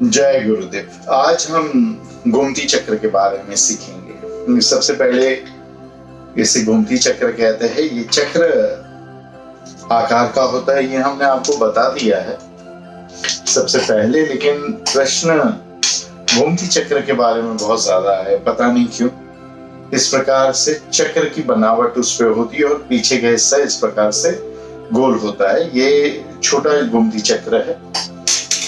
जय गुरुदेव। आज हम गोमती चक्र के बारे में सीखेंगे। सबसे पहले इसे गोमती चक्र कहते हैं। ये चक्र आकार का होता है, ये हमने आपको बता दिया है सबसे पहले, लेकिन प्रश्न गोमती चक्र के बारे में बहुत ज्यादा है, पता नहीं क्यों। इस प्रकार से चक्र की बनावट उस पे होती है और पीछे का हिस्सा इस प्रकार से गोल होता है। ये छोटा गोमती चक्र है,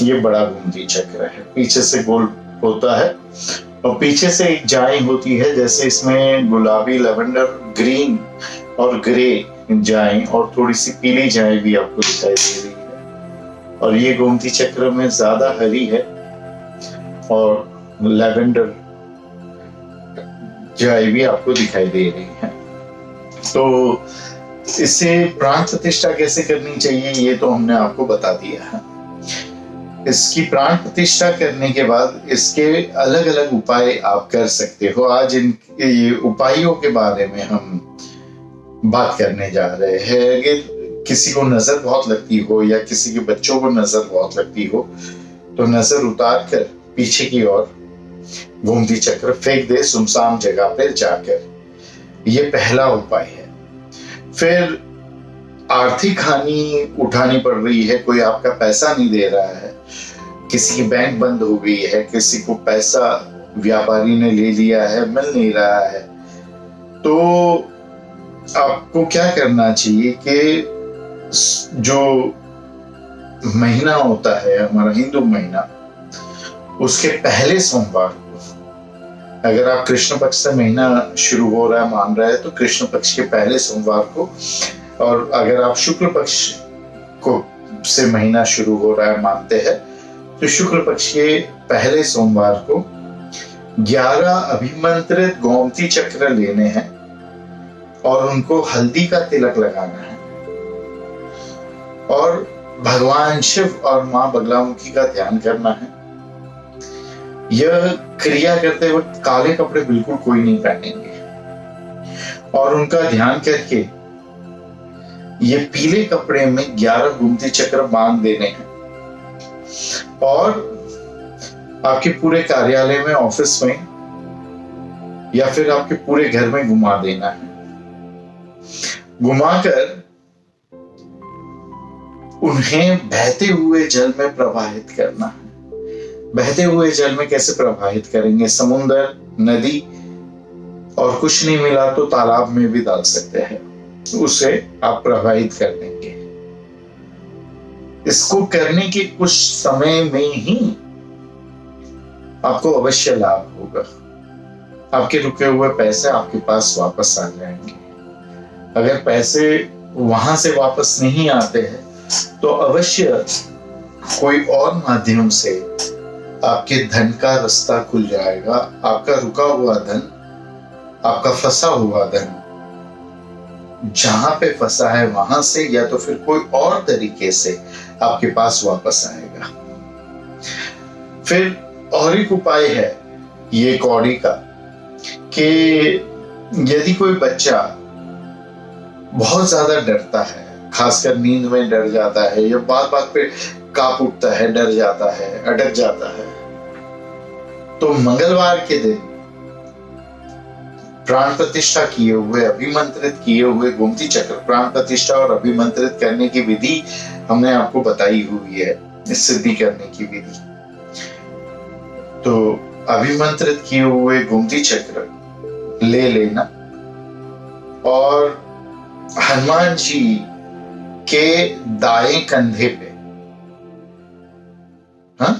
ये बड़ा गोमती चक्र है। पीछे से गोल होता है और पीछे से एक जाई होती है, जैसे इसमें गुलाबी, लैवेंडर, ग्रीन और ग्रे जाई और थोड़ी सी पीली जाई भी आपको दिखाई दे रही है। और ये गोमती चक्र में ज्यादा हरी है और लैवेंडर जाई भी आपको दिखाई दे रही है। तो इसे प्राण प्रतिष्ठा कैसे करनी चाहिए ये तो हमने आपको बता दिया है। इसकी प्राण प्रतिष्ठा करने के बाद इसके अलग अलग उपाय आप कर सकते हो। आज इन उपायों के बारे में हम बात करने जा रहे हैं। अगर किसी को नजर बहुत लगती हो या किसी के बच्चों को नजर बहुत लगती हो तो नजर उतार कर पीछे की ओर गोमती चक्र फेंक दे सुनसान जगह पे जाकर। ये पहला उपाय है। फिर आर्थिक हानि उठानी पड़ रही है, कोई आपका पैसा नहीं दे रहा है, किसी की बैंक बंद हो गई है, किसी को पैसा व्यापारी ने ले लिया है, मिल नहीं रहा है, तो आपको क्या करना चाहिए कि जो महीना होता है हमारा हिंदू महीना, उसके पहले सोमवार को, अगर आप कृष्ण पक्ष से महीना शुरू हो रहा है मान रहा है तो कृष्ण पक्ष के पहले सोमवार को, और अगर आप शुक्ल पक्ष को से महीना शुरू हो रहा है मानते हैं तो शुक्ल पक्ष के पहले सोमवार को 11 अभिमंत्रित गोमती चक्र लेने हैं और उनको हल्दी का तिलक लगाना है और भगवान शिव और मां बगलामुखी का ध्यान करना है। यह क्रिया करते वक्त काले कपड़े बिल्कुल कोई नहीं पहनेंगे और उनका ध्यान करके ये पीले कपड़े में 11 गोमती चक्र बांध देने हैं और आपके पूरे कार्यालय में, ऑफिस में या फिर आपके पूरे घर में घुमा देना है। घुमाकर उन्हें बहते हुए जल में प्रवाहित करना है। बहते हुए जल में कैसे प्रवाहित करेंगे? समुद्र, नदी और कुछ नहीं मिला तो तालाब में भी डाल सकते हैं, उसे आप प्रवाहित कर देंगे। इसको करने के कुछ समय में ही आपको अवश्य लाभ होगा। आपके रुके हुए पैसे आपके पास वापस आ जाएंगे। अगर पैसे वहां से वापस नहीं आते हैं तो अवश्य कोई और माध्यम से आपके धन का रास्ता खुल जाएगा। आपका रुका हुआ धन, आपका फंसा हुआ धन जहां पे फंसा है वहां से या तो फिर कोई और तरीके से आपके पास वापस आएगा। फिर और एक उपाय है ये कौड़ी का कि यदि कोई बच्चा बहुत ज्यादा डरता है, खासकर नींद में डर जाता है या बात बात पे कांप उठता है, डर जाता है, अटक जाता है, तो मंगलवार के दिन प्राण प्रतिष्ठा किए हुए, अभिमंत्रित किए हुए गोमती चक्र, प्राण प्रतिष्ठा और अभिमंत्रित करने की विधि हमने आपको बताई हुई है, इस सिद्धि करने की विधि। तो अभिमंत्रित किए हुए गोमती चक्र ले लेना और हनुमान जी के दाएं कंधे पे, हाँ,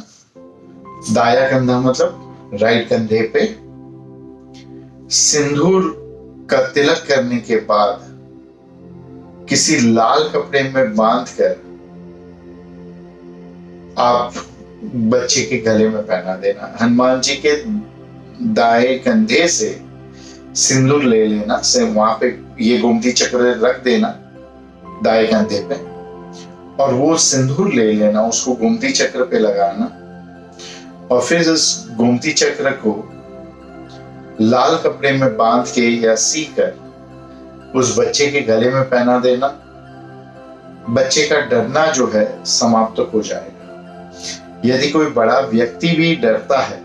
दाया कंधा मतलब राइट कंधे पे सिंदूर का तिलक करने के बाद किसी लाल कपड़े में बांधकर आप बच्चे के गले में पहना देना। हनुमान जी के दाएं कंधे से सिंदूर ले लेना, से वहां पे ये गोमती चक्र रख देना दाएं कंधे पे और वो सिंदूर ले लेना, उसको गोमती चक्र पे लगाना और फिर इस गोमती चक्र को लाल कपड़े में बांध के या सी कर उस बच्चे के गले में पहना देना। बच्चे का डरना जो है समाप्त हो जाएगा। यदि कोई बड़ा व्यक्ति भी डरता है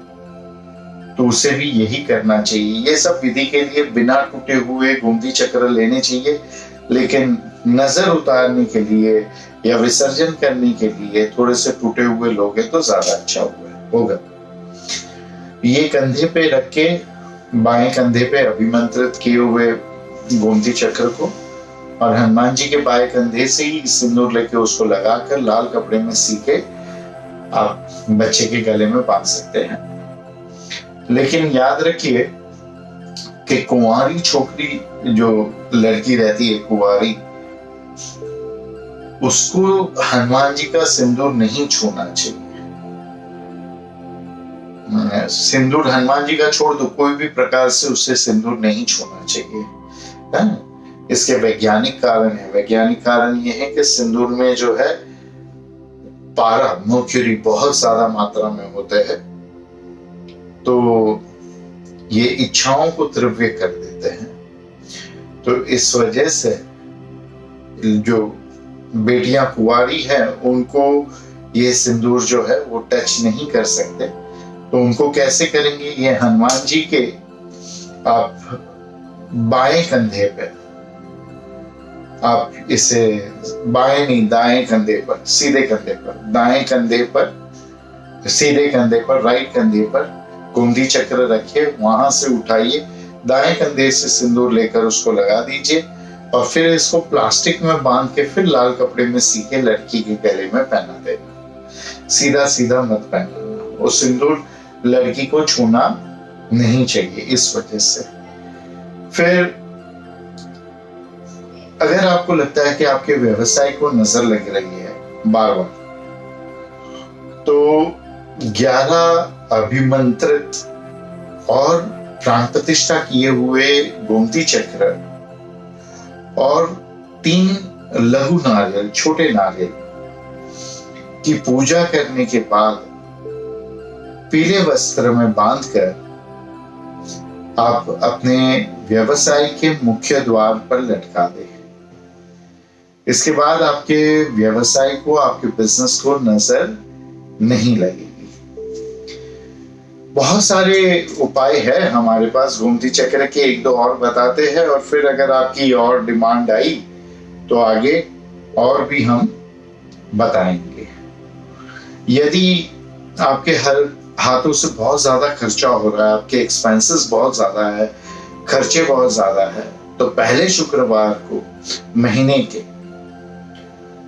तो उसे भी यही करना चाहिए। ये सब विधि के लिए बिना टूटे हुए गोमती चक्र लेने चाहिए, लेकिन नजर उतारने के लिए या विसर्जन करने के लिए थोड़े से टूटे हुए लोगे तो ज्यादा अच्छा होगा। ये कंधे पे रख के, बाएं कंधे पे अभिमंत्रित किए हुए गोमती चक्र को, और हनुमान जी के बाएं कंधे से ही सिंदूर लेके उसको लगाकर लाल कपड़े में सी के आप बच्चे के गले में बांध सकते हैं। लेकिन याद रखिए कि कुंवारी छोकरी जो लड़की रहती है, कुंवारी, उसको हनुमान जी का सिंदूर नहीं छूना चाहिए। सिंदूर हनुमान जी का छोड़ दो, कोई भी प्रकार से उससे सिंदूर नहीं छूना चाहिए, है? इसके वैज्ञानिक कारण है। वैज्ञानिक कारण यह है कि सिंदूर में जो है पारा, मर्क्यूरी बहुत ज्यादा मात्रा में होते हैं, तो ये इच्छाओं को तीव्र कर देते हैं। तो इस वजह से जो बेटियां कुंवारी हैं उनको ये सिंदूर जो है वो टच नहीं कर सकते। तो उनको कैसे करेंगे? ये हनुमान जी के आप बाएं कंधे पे, आप इसे बाएं नहीं दाएं कंधे पर, सीधे कंधे पर, दाएं कंधे पर, सीधे कंधे पर, राइट कंधे पर गोमती चक्र रखिए, वहां से उठाइए, दाएं कंधे से सिंदूर लेकर उसको लगा दीजिए और फिर इसको प्लास्टिक में बांध के फिर लाल कपड़े में सी के लड़की के गले में पहना देना। सीधा सीधा मत पहनाना, वो सिंदूर लड़की को छूना नहीं चाहिए इस वजह से। फिर अगर आपको लगता है कि आपके व्यवसाय को नजर लग रही है बार बार, तो 11 अभिमंत्रित और प्राण प्रतिष्ठा किए हुए गोमती चक्र और 3 लघु नारियल, छोटे नारियल की पूजा करने के बाद पीले वस्त्र में बांधकर आप अपने व्यवसाय के मुख्य द्वार पर लटका दें। इसके बाद आपके व्यवसाय को, आपके बिजनेस को नजर नहीं लगेगी। बहुत सारे उपाय है हमारे पास गोमती चक्र के, 1-2 और बताते हैं, और फिर अगर आपकी और डिमांड आई तो आगे और भी हम बताएंगे। यदि आपके हर हाथों से बहुत ज्यादा खर्चा हो रहा है, आपके एक्सपेंसेस बहुत ज्यादा है, खर्चे बहुत ज्यादा है, तो पहले शुक्रवार को महीने के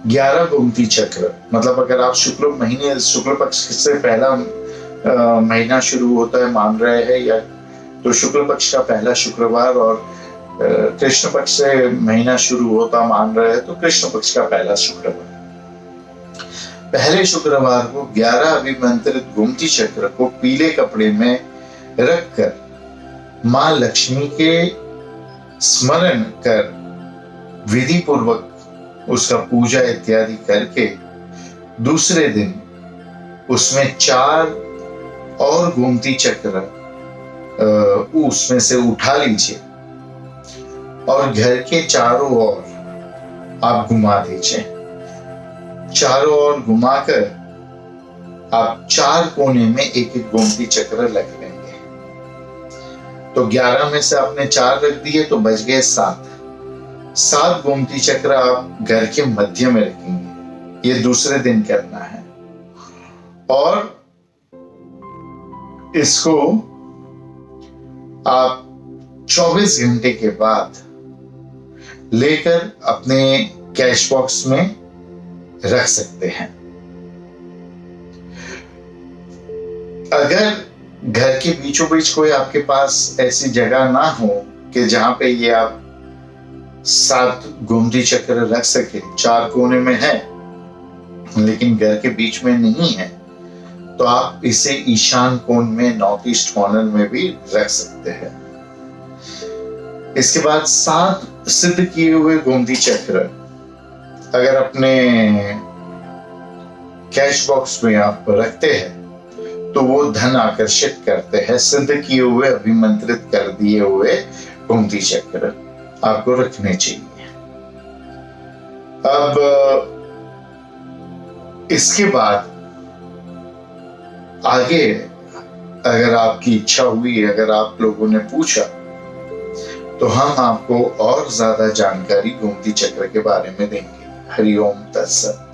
11 गोमती चक्र, मतलब अगर आप शुक्ल पक्ष से पहला महीना शुरू होता है मान रहे हैं, या तो शुक्ल पक्ष का पहला शुक्रवार, और कृष्ण पक्ष से महीना शुरू होता मान रहे हैं तो कृष्ण पक्ष का पहला शुक्रवार, पहले शुक्रवार को 11 अभिमंत्रित गोमती चक्र को पीले कपड़े में रखकर मां लक्ष्मी के स्मरण कर विधि पूर्वक उसका पूजा इत्यादि करके दूसरे दिन उसमें 4 और गोमती चक्र उसमें से उठा लीजिए और घर के चारों ओर आप घुमा दीजिए। चारों ओर घुमाकर आप 4 कोने में एक गोमती चक्र रख लेंगे। तो 11 में से आपने 4 रख दिए तो बच गए 7 गोमती चक्र आप घर के मध्य में रखेंगे। ये दूसरे दिन करना है, और इसको आप 24 घंटे के बाद लेकर अपने कैश बॉक्स में रख सकते हैं। अगर घर के बीचों बीच कोई आपके पास ऐसी जगह ना हो कि जहां पे ये आप 7 गोमती चक्र रख सके, 4 कोने में है लेकिन घर के बीच में नहीं है, तो आप इसे ईशान कोण में, नॉर्थ ईस्ट कॉर्नर में भी रख सकते हैं। इसके बाद 7 सिद्ध किए हुए गोमती चक्र अगर अपने कैश बॉक्स में आप रखते हैं तो वो धन आकर्षित करते हैं। सिद्ध किए हुए, अभिमंत्रित कर दिए हुए गोमती चक्र आपको रखने चाहिए। अब इसके बाद आगे अगर आपकी इच्छा हुई, अगर आप लोगों ने पूछा, तो हम आपको और ज्यादा जानकारी गोमती चक्र के बारे में देंगे। हरिओम तत्सत।